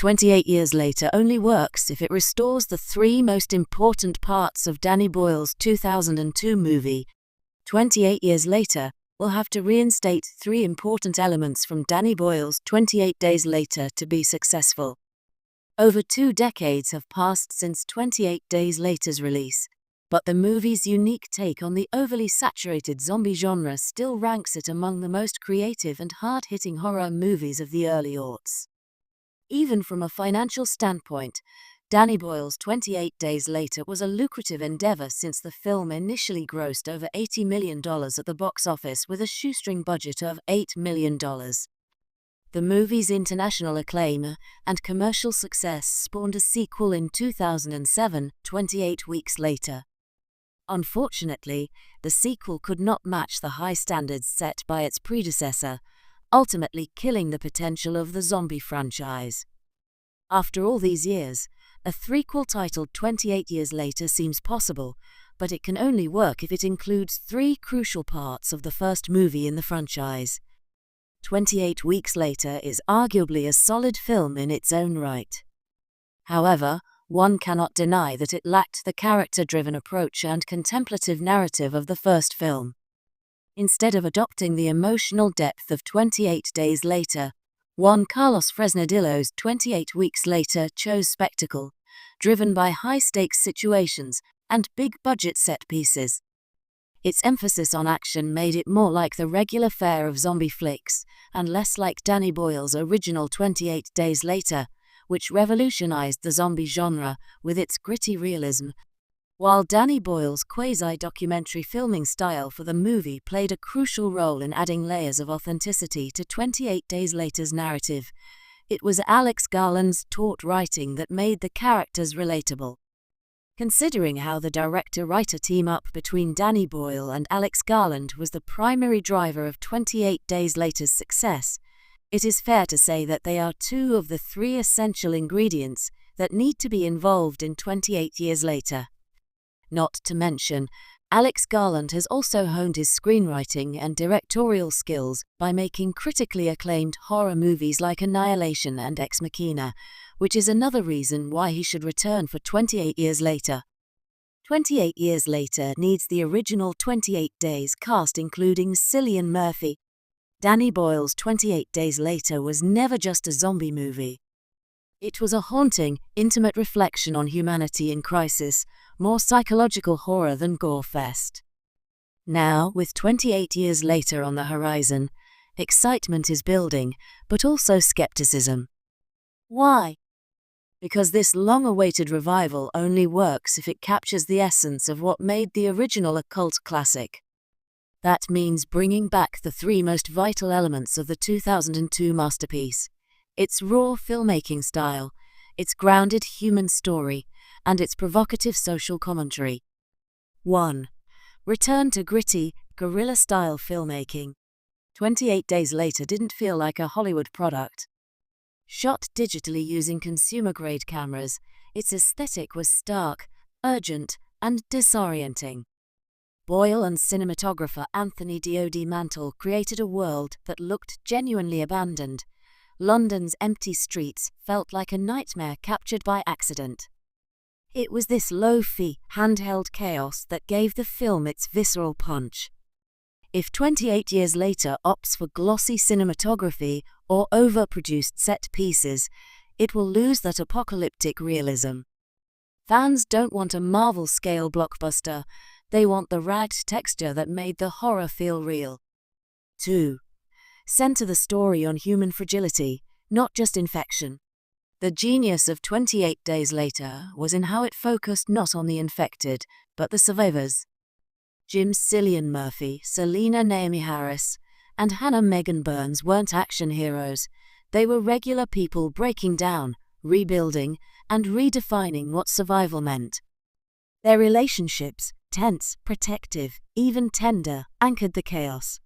28 Years Later only works if it restores the three most important parts of Danny Boyle's 2002 movie. 28 Years Later will have to reinstate three important elements from Danny Boyle's 28 Days Later to be successful. Over 2 decades have passed since 28 Days Later's release, but the movie's unique take on the overly saturated zombie genre still ranks it among the most creative and hard-hitting horror movies of the early aughts. Even from a financial standpoint, Danny Boyle's 28 Days Later was a lucrative endeavor since the film initially grossed over $80 million at the box office with a shoestring budget of $8 million. The movie's international acclaim and commercial success spawned a sequel in 2007, 28 weeks later. Unfortunately, the sequel could not match the high standards set by its predecessor, ultimately killing the potential of the zombie franchise. After all these years, a threequel titled 28 Years Later seems possible, but it can only work if it includes three crucial parts of the first movie in the franchise. 28 Weeks Later is arguably a solid film in its own right. However, one cannot deny that it lacked the character-driven approach and contemplative narrative of the first film. Instead of adopting the emotional depth of 28 Days Later, Juan Carlos Fresnadillo's 28 Weeks Later chose spectacle, driven by high-stakes situations and big-budget set pieces. Its emphasis on action made it more like the regular fare of zombie flicks, and less like Danny Boyle's original 28 Days Later, which revolutionized the zombie genre with its gritty realism. While Danny Boyle's quasi-documentary filming style for the movie played a crucial role in adding layers of authenticity to 28 Days Later's narrative, it was Alex Garland's taut writing that made the characters relatable. Considering how the director-writer team-up between Danny Boyle and Alex Garland was the primary driver of 28 Days Later's success, it is fair to say that they are two of the three essential ingredients that need to be involved in 28 Years Later. Not to mention, Alex Garland has also honed his screenwriting and directorial skills by making critically acclaimed horror movies like Annihilation and Ex Machina, which is another reason why he should return for 28 Years Later. 28 Years Later needs the original 28 Days cast including Cillian Murphy. Danny Boyle's 28 Days Later was never just a zombie movie. It was a haunting, intimate reflection on humanity in crisis, more psychological horror than gore-fest. Now, with 28 Years Later on the horizon, excitement is building, but also skepticism. Why? Because this long-awaited revival only works if it captures the essence of what made the original a cult classic. That means bringing back the three most vital elements of the 2002 masterpiece: its raw filmmaking style, its grounded human story, and its provocative social commentary. 1. Return to gritty, guerrilla-style filmmaking. 28 Days Later didn't feel like a Hollywood product. Shot digitally using consumer-grade cameras, its aesthetic was stark, urgent, and disorienting. Boyle and cinematographer Anthony D.O.D. Mantle created a world that looked genuinely abandoned. London's empty streets felt like a nightmare captured by accident. It was this low-fi, handheld chaos that gave the film its visceral punch. If 28 Years Later opts for glossy cinematography or overproduced set pieces, it will lose that apocalyptic realism. Fans don't want a Marvel-scale blockbuster, they want the ragged texture that made the horror feel real. 2. Center the story on human fragility, not just infection. The genius of 28 Days Later was in how it focused not on the infected, but the survivors. Jim Cillian Murphy, Selena Naomi Harris, and Hannah Megan Burns weren't action heroes. They were regular people breaking down, rebuilding, and redefining what survival meant. Their relationships, tense, protective, even tender, anchored the chaos.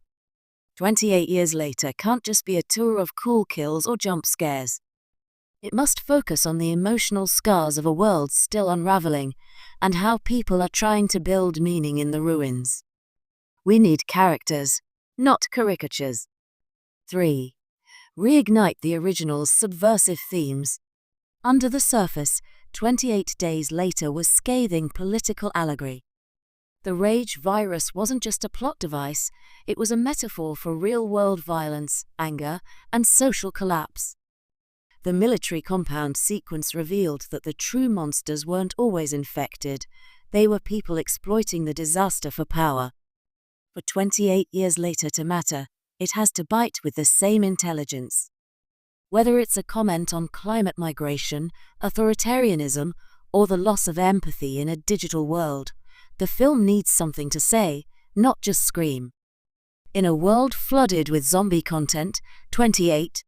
28 Years Later can't just be a tour of cool kills or jump scares. It must focus on the emotional scars of a world still unraveling, and how people are trying to build meaning in the ruins. We need characters, not caricatures. 3. Reignite the original's subversive themes. Under the surface, 28 Days Later was scathing political allegory. The rage virus wasn't just a plot device, it was a metaphor for real-world violence, anger, and social collapse. The military compound sequence revealed that the true monsters weren't always infected, they were people exploiting the disaster for power. For 28 years later to matter, it has to bite with the same intelligence. Whether it's a comment on climate migration, authoritarianism, or the loss of empathy in a digital world, the film needs something to say, not just scream. In a world flooded with zombie content, 28